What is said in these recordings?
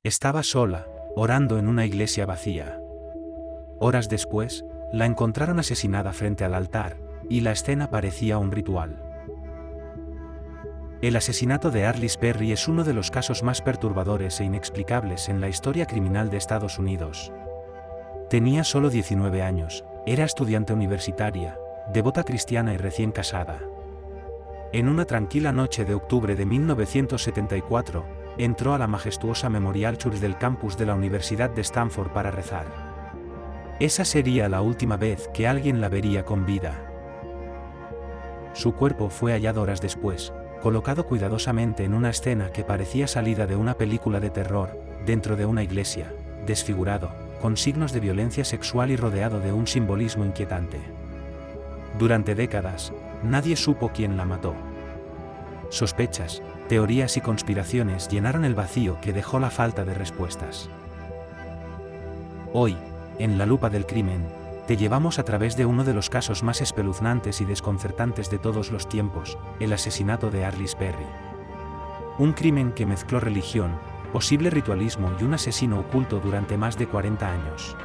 Estaba sola, orando en una iglesia vacía. Horas después, la encontraron asesinada frente al altar, y la escena parecía un ritual. El asesinato de Arliss Perry es uno de los casos más perturbadores e inexplicables en la historia criminal de Estados Unidos. Tenía solo 19 años, era estudiante universitaria, devota cristiana y recién casada. En una tranquila noche de octubre de 1974, entró a la majestuosa Memorial Church del campus de la Universidad de Stanford para rezar. Esa sería la última vez que alguien la vería con vida. Su cuerpo fue hallado horas después, colocado cuidadosamente en una escena que parecía salida de una película de terror, dentro de una iglesia, desfigurado, con signos de violencia sexual y rodeado de un simbolismo inquietante. Durante décadas, nadie supo quién la mató. Sospechas, teorías y conspiraciones llenaron el vacío que dejó la falta de respuestas. Hoy, en la lupa del crimen, te llevamos a través de uno de los casos más espeluznantes y desconcertantes de todos los tiempos, el asesinato de Arliss Perry. Un crimen que mezcló religión, posible ritualismo y un asesino oculto durante más de 40 años.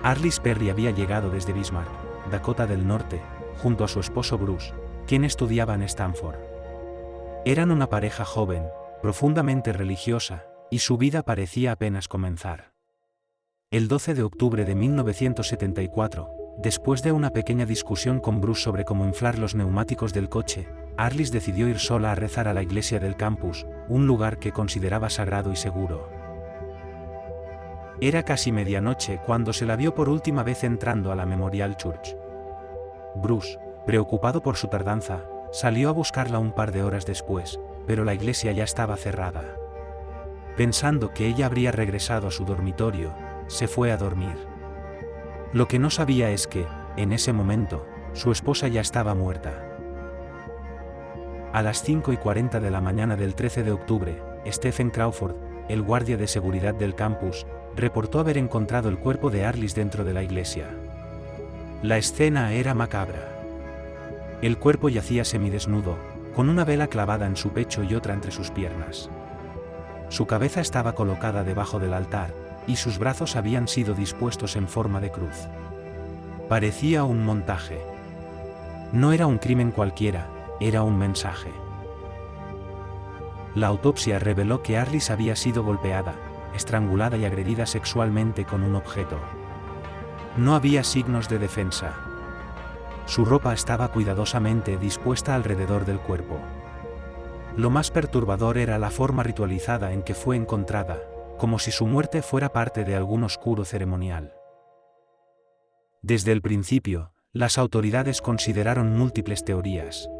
Arliss Perry había llegado desde Bismarck, Dakota del Norte, junto a su esposo Bruce, quien estudiaba en Stanford. Eran una pareja joven, profundamente religiosa, y su vida parecía apenas comenzar. El 12 de octubre de 1974, después de una pequeña discusión con Bruce sobre cómo inflar los neumáticos del coche, Arliss decidió ir sola a rezar a la iglesia del campus, un lugar que consideraba sagrado y seguro. Era casi medianoche cuando se la vio por última vez entrando a la Memorial Church. Bruce, preocupado por su tardanza, salió a buscarla un par de horas después, pero la iglesia ya estaba cerrada. Pensando que ella habría regresado a su dormitorio, se fue a dormir. Lo que no sabía es que, en ese momento, su esposa ya estaba muerta. A las 5:40 de la mañana del 13 de octubre, Stephen Crawford, el guardia de seguridad del campus, reportó haber encontrado el cuerpo de Arliss dentro de la iglesia. La escena era macabra. El cuerpo yacía semidesnudo, con una vela clavada en su pecho y otra entre sus piernas. Su cabeza estaba colocada debajo del altar, y sus brazos habían sido dispuestos en forma de cruz. Parecía un montaje. No era un crimen cualquiera, era un mensaje. La autopsia reveló que Arliss había sido golpeada, estrangulada y agredida sexualmente con un objeto. No había signos de defensa. Su ropa estaba cuidadosamente dispuesta alrededor del cuerpo. Lo más perturbador era la forma ritualizada en que fue encontrada, como si su muerte fuera parte de algún oscuro ceremonial. Desde el principio, las autoridades consideraron múltiples teorías.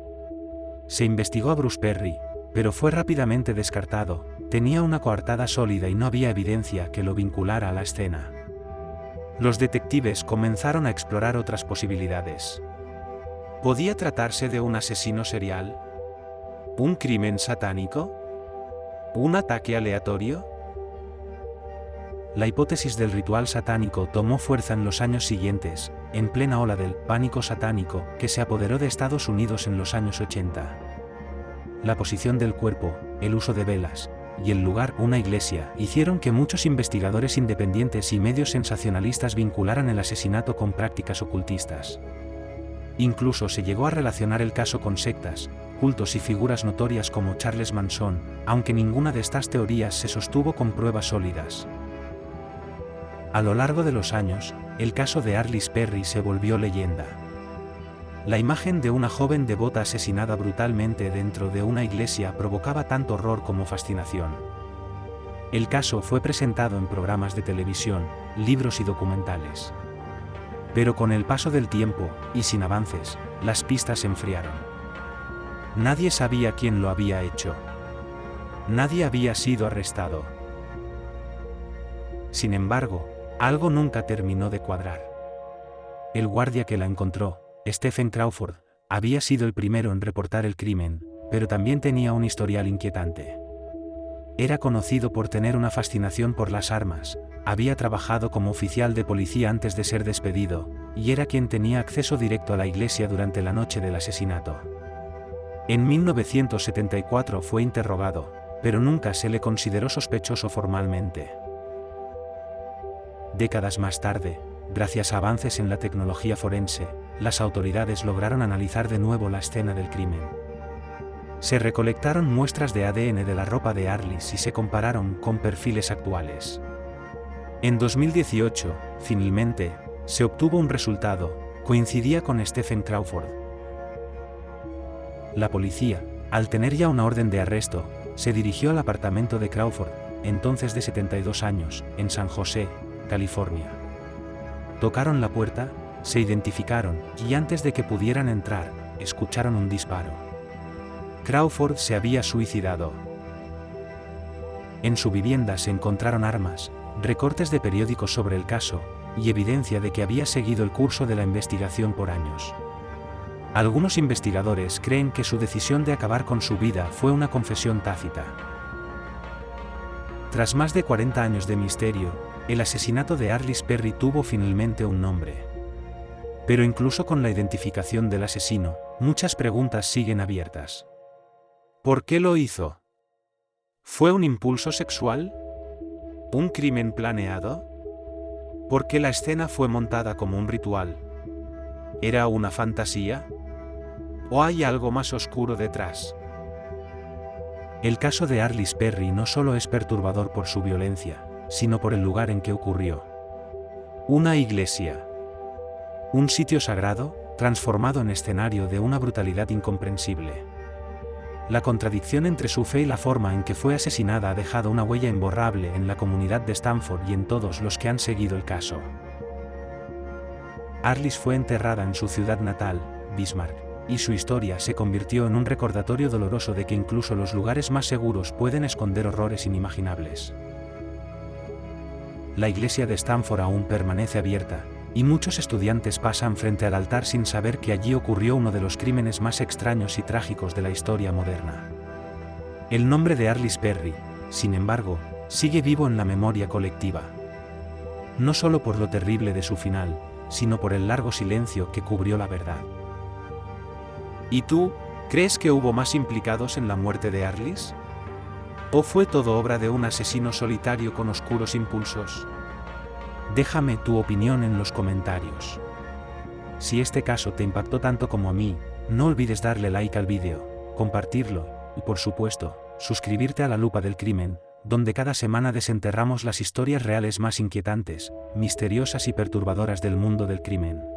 Se investigó a Bruce Perry, pero fue rápidamente descartado, tenía una coartada sólida y no había evidencia que lo vinculara a la escena. Los detectives comenzaron a explorar otras posibilidades. ¿Podía tratarse de un asesino serial? ¿Un crimen satánico? ¿Un ataque aleatorio? La hipótesis del ritual satánico tomó fuerza en los años siguientes, en plena ola del pánico satánico que se apoderó de Estados Unidos en los años 80. La posición del cuerpo, el uso de velas, y el lugar, una iglesia, hicieron que muchos investigadores independientes y medios sensacionalistas vincularan el asesinato con prácticas ocultistas. Incluso se llegó a relacionar el caso con sectas, cultos y figuras notorias como Charles Manson, aunque ninguna de estas teorías se sostuvo con pruebas sólidas. A lo largo de los años, el caso de Arliss Perry se volvió leyenda. La imagen de una joven devota asesinada brutalmente dentro de una iglesia provocaba tanto horror como fascinación. El caso fue presentado en programas de televisión, libros y documentales. Pero con el paso del tiempo, y sin avances, las pistas se enfriaron. Nadie sabía quién lo había hecho. Nadie había sido arrestado. Sin embargo, algo nunca terminó de cuadrar. El guardia que la encontró, Stephen Crawford, había sido el primero en reportar el crimen, pero también tenía un historial inquietante. Era conocido por tener una fascinación por las armas, había trabajado como oficial de policía antes de ser despedido, y era quien tenía acceso directo a la iglesia durante la noche del asesinato. En 1974 fue interrogado, pero nunca se le consideró sospechoso formalmente. Décadas más tarde, gracias a avances en la tecnología forense, las autoridades lograron analizar de nuevo la escena del crimen. Se recolectaron muestras de ADN de la ropa de Arliss y se compararon con perfiles actuales. En 2018, finalmente, se obtuvo un resultado, coincidía con Stephen Crawford. La policía, al tener ya una orden de arresto, se dirigió al apartamento de Crawford, entonces de 72 años, en San José, California. Tocaron la puerta, se identificaron, y antes de que pudieran entrar, escucharon un disparo. Crawford se había suicidado. En su vivienda se encontraron armas, recortes de periódicos sobre el caso, y evidencia de que había seguido el curso de la investigación por años. Algunos investigadores creen que su decisión de acabar con su vida fue una confesión tácita. Tras más de 40 años de misterio, el asesinato de Arliss Perry tuvo finalmente un nombre. Pero incluso con la identificación del asesino, muchas preguntas siguen abiertas. ¿Por qué lo hizo? ¿Fue un impulso sexual? ¿Un crimen planeado? ¿Por qué la escena fue montada como un ritual? ¿Era una fantasía? ¿O hay algo más oscuro detrás? El caso de Arliss Perry no solo es perturbador por su violencia, sino por el lugar en que ocurrió. Una iglesia. Un sitio sagrado, transformado en escenario de una brutalidad incomprensible. La contradicción entre su fe y la forma en que fue asesinada ha dejado una huella imborrable en la comunidad de Stanford y en todos los que han seguido el caso. Arliss fue enterrada en su ciudad natal, Bismarck, y su historia se convirtió en un recordatorio doloroso de que incluso los lugares más seguros pueden esconder horrores inimaginables. La iglesia de Stanford aún permanece abierta, y muchos estudiantes pasan frente al altar sin saber que allí ocurrió uno de los crímenes más extraños y trágicos de la historia moderna. El nombre de Arliss Perry, sin embargo, sigue vivo en la memoria colectiva. No solo por lo terrible de su final, sino por el largo silencio que cubrió la verdad. ¿Y tú, crees que hubo más implicados en la muerte de Arliss? ¿O fue todo obra de un asesino solitario con oscuros impulsos? Déjame tu opinión en los comentarios. Si este caso te impactó tanto como a mí, no olvides darle like al vídeo, compartirlo, y por supuesto, suscribirte a La Lupa del Crimen, donde cada semana desenterramos las historias reales más inquietantes, misteriosas y perturbadoras del mundo del crimen.